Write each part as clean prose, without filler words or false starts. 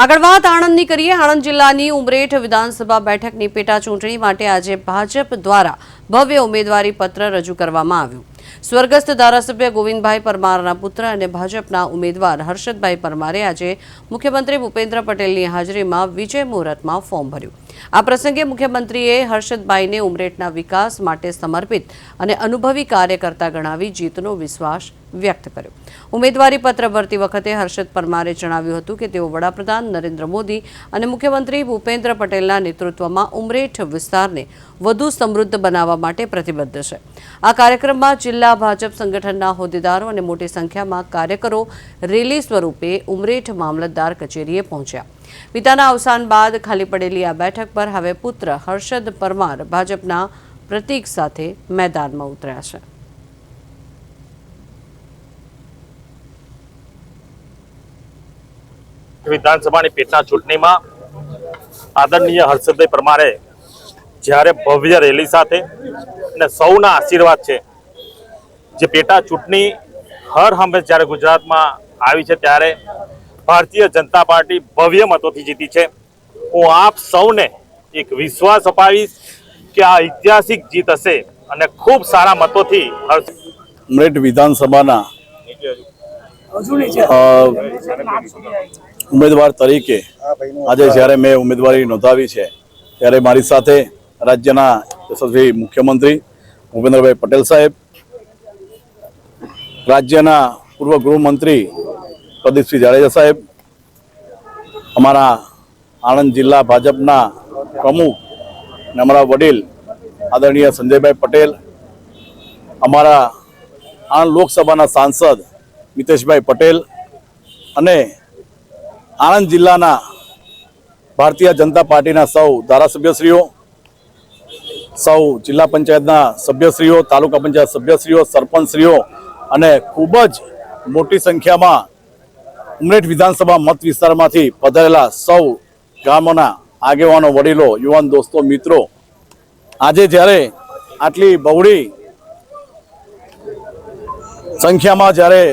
આગળ વાત આણંદની કરીએ। આણંદ જિલ્લાની ઉમરેઠ વિધાનસભા બેઠકની પેટા ચૂંટણી માટે આજે ભાજપ દ્વારા ભવ્ય ઉમેદવારી પત્ર રજૂ કરવામાં આવ્યું। સ્વર્ગસ્થ ધારાસભ્ય ગોવિંદભાઈ પરમારના પુત્ર અને ભાજપના ઉમેદવાર હર્ષદભાઈ પરમારે આજે મુખ્યમંત્રી ભૂપેન્દ્ર પટેલની હાજરીમાં વિજય મુહૂર્તમાં ફોર્મ ભર્યું। આ પ્રસંગે મુખ્યમંત્રીએ હર્ષદભાઈને ઉમરેઠના વિકાસ માટે સમર્પિત અને અનુભવી કાર્યકર્તા ગણાવી જીતનો વિશ્વાસ વ્યક્ત કર્યો। ઉમેદવારી પત્ર ભરતી વખતે હર્ષદ પરમારે જણાવ્યું હતું કે તેઓ વડાપ્રધાન નરેન્દ્ર મોદી અને મુખ્યમંત્રી ભૂપેન્દ્ર પટેલના નેતૃત્વમાં ઉમરેઠ વિસ્તારને વધુ સમૃદ્ધ બનાવવા માટે પ્રતિબદ્ધ છે। આ કાર્યક્રમમાં જિલ્લા ભાજપ સંગઠનના હોદ્દેદારો અને મોટી સંખ્યામાં કાર્યકરો રેલી સ્વરૂપે ઉમરેઠ મામલતદાર કચેરીએ પહોંચ્યા। પિતાના અવસાન બાદ ખાલી પડેલી આ બેઠક પર હવે પુત્ર હર્ષદ પરમાર ભાજપના પ્રતીક સાથે મેદાનમાં ઉતર્યા છે। વિધાનસભાની પેટા ચૂંટણીમાં આદરણીય હર્ષદભાઈ પરમારે જ્યારે ભવ્ય રેલી સાથે અને સૌના આશીર્વાદ છે જે પેટા ચૂંટણી હર હંમેશ જ્યારે ગુજરાતમાં આવી છે ત્યારે ભારતીય જનતા પાર્ટી ભવ્ય મતોથી જીતી છે। હું આપ સૌને એક વિશ્વાસ અપાવીશ કે આ ઐતિહાસિક જીત હશે અને ખૂબ સારા મતોથી ઉમરેઠ વિધાનસભાના ઉમેદવાર તરીકે આજે જ્યારે મેં ઉમેદવારી નોંધાવી છે ત્યારે મારી સાથે રાજ્યના યશસ્વી મુખ્યમંત્રી ભૂપેન્દ્રભાઈ પટેલ સાહેબ, રાજ્યના પૂર્વ ગૃહમંત્રી પ્રદીપસિંહ જાડેજા સાહેબ, અમારા આણંદ જિલ્લા ભાજપના પ્રમુખ અને અમારા વડીલ આદરણીય સંજયભાઈ પટેલ, અમારા આણંદ લોકસભાના સાંસદ મિતેશભાઈ પટેલ અને આણંદ જિલ્લાના ભારતીય જનતા પાર્ટીના સૌ ધારાસભ્યશ્રીઓ, સૌ જિલ્લા પંચાયતના સભ્યશ્રીઓ, તાલુકા પંચાયત સભ્યશ્રીઓ, સરપંચશ્રીઓ અને ખૂબ જ મોટી સંખ્યામાં ઉમરેઠ વિધાનસભા મત વિસ્તારમાંથી પધારેલા સૌ ગામોના આગેવાનો, વડીલો, યુવાન દોસ્તો, મિત્રો, આજે જ્યારે આટલી બહોળી સંખ્યામાં જ્યારે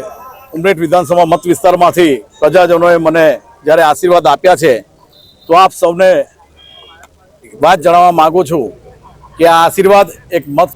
ઉમરેઠ વિધાનસભા મત વિસ્તારમાંથી પ્રજાજનોએ મને જ્યારે આશીર્વાદ આપ્યા છે તો આપ સૌને વાત જણાવવા માગું છું કે આ આશીર્વાદ એક મત